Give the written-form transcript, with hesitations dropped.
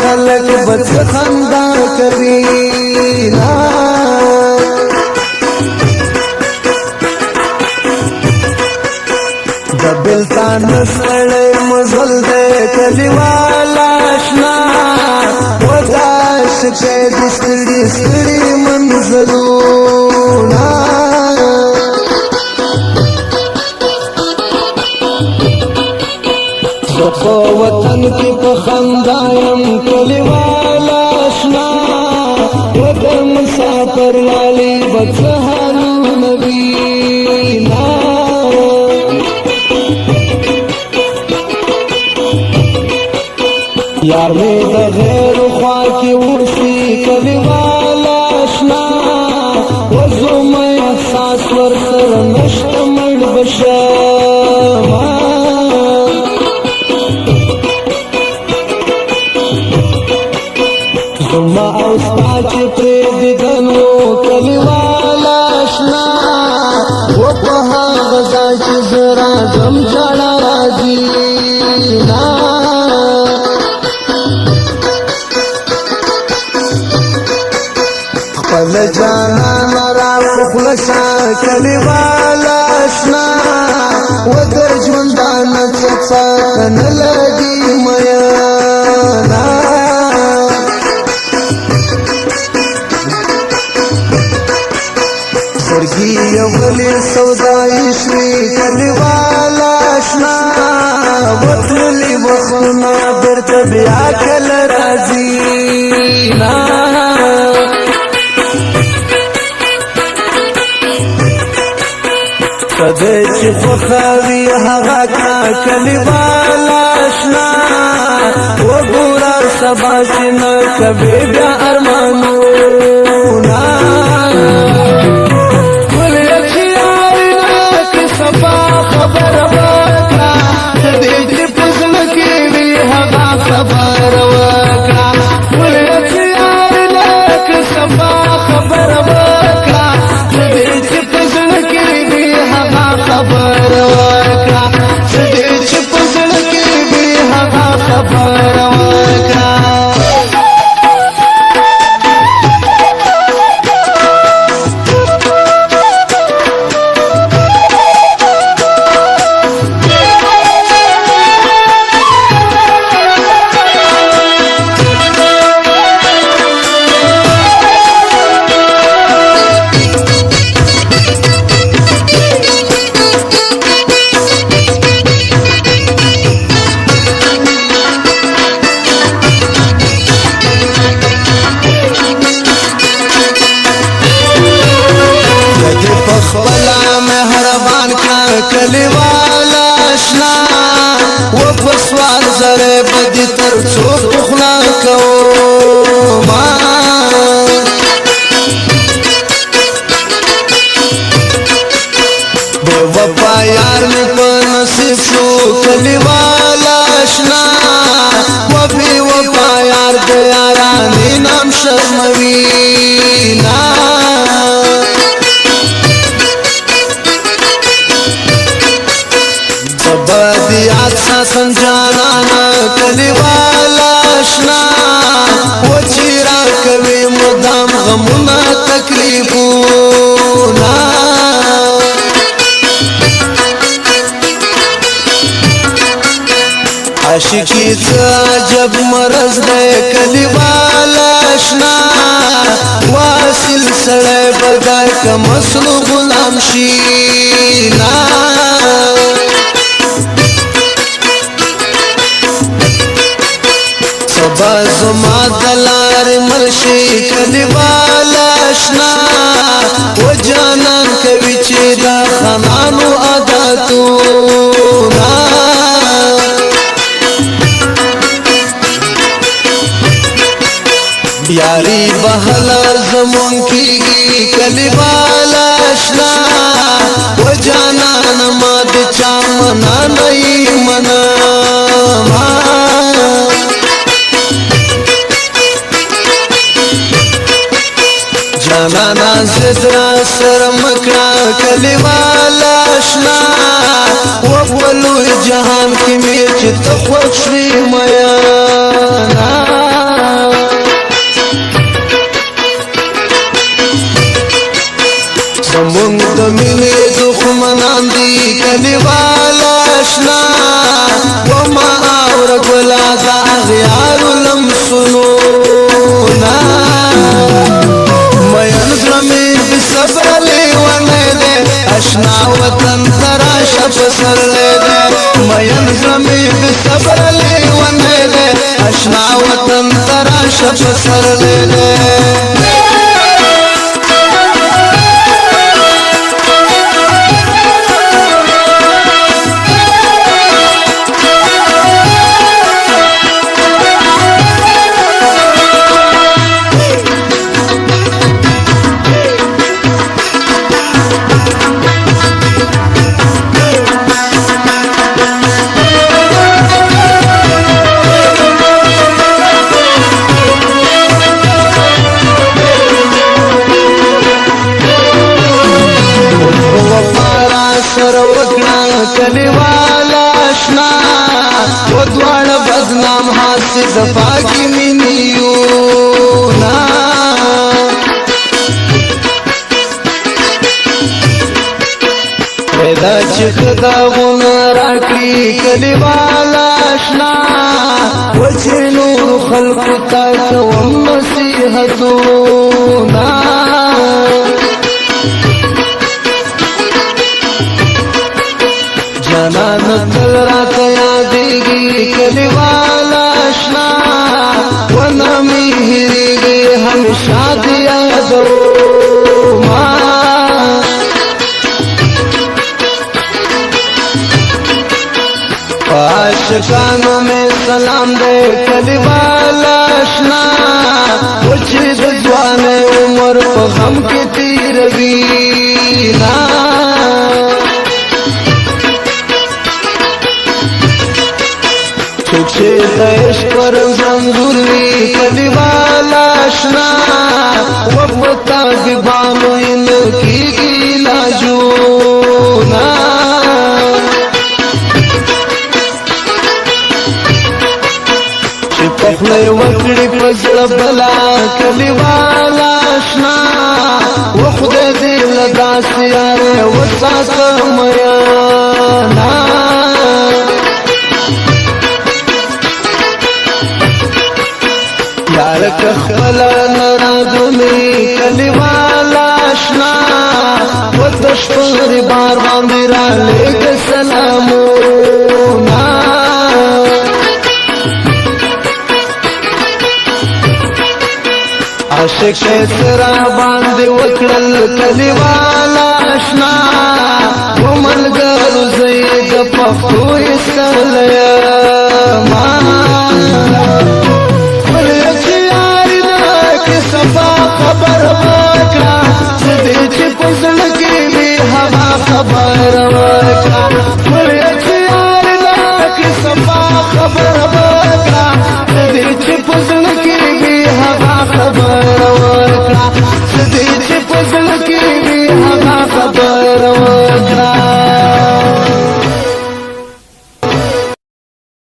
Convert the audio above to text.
خلق بس خندا کوي د بلتان سړی مزل دی کلیوالا اشنا ودا شکه د ستړي ستړي منزلونه په وطن کې په خندا یم کلیوالا اشنا د مسافر والی بدسهارونه وینا یار می د غیر خوا کې ورسی کلیوالا اشنا وزو مې احساس ورسره نشته مړ بشما زما او ستا چې پرې دیدن و کلیوالا اشنا و په هغه ځای چې زه راځم ژړا راځي خپل جانان را پخلشا کلیوالا اشنا و د ژوندان څه نه لګي میانا سرګي یو غلي سودای شوي کلیوالا اشنا وتللی وخنا برته بیا کل راځي نا کده چې فخوي هغه کا کلیوالا اشنا وګورا سبا چې نه کبي بیا ارمانونه خبر وکړه دې چې پزل کې وی هغه خبر وکړه ولې یار لک سبا خبر وکړه دې چې پزل کې وی هغه خبر وکړه دې چې پزل کې وی هغه خبر وکړه کلیوالا اشنا و پسوال زره بدی تر څو پخلا کوما بے وفا یار می په نصیب شو کلیوالا اشنا و بے وفا یار د یارانی نام شرموي نا بدیات ساتن جانانا کلیوالا اشنا و چیرا کوي مدام غمونا تکلیفونا عاشقی عجب مرض دی کلیوالا اشنا واصل سړی بدای که مسلو غلام شي نا سبا زما دلار مرشي کلیوالا اشنا و جانان کوي چې دا خانانو عادتونا یاری بهلا زمون کیږي کلیوالا اشنا و جانان ما د چا منا نه منا جانانا زدرا سر مکړه کلیوالا اشنا و ولو جهان کې می چې ته خوښ وي میانا کلیوال آشنا وما اور گلا دا اغیار لمسنونا مین زلمی بصبر لیوانے دے اشنا وطن تراشا پسر لے دے مین زلمی بصبر لیوانے دے اشنا وطن تراشا پسر لے دے کلیوال آشنا و دوار بدنام حاسد پاکی منیونا پیدا چی خداغون راکی کلیوال آشنا و چی نور خلق تاک و مسیحتونا جانان تل رات یادیگی کلیوال آشنا ونمی ہریگی ہمیشہ دیا دو عاشقانو میں سلام دے کلیوال آشنا وچی دجوانے عمر پا غم کی تیرگینا چوکشی تیش پر زنزور وی کلیوال آشنا وقتا گبانو انکی گیلا جونا چی پخلی وکڑی پزل بلا کلیوال آشنا وخد دیل داسیارے وساک میانا یارک خبلا نرادمی کلیوال آشنا و دشپر بار باندی را لیگ سلامونا عاشق سرا باندی وکڑل کلیوال آشنا و ملگرو زید پختو استغلیما صفا خبر وکړه چې دې چې پزړ کې وي هغه خبر وکړه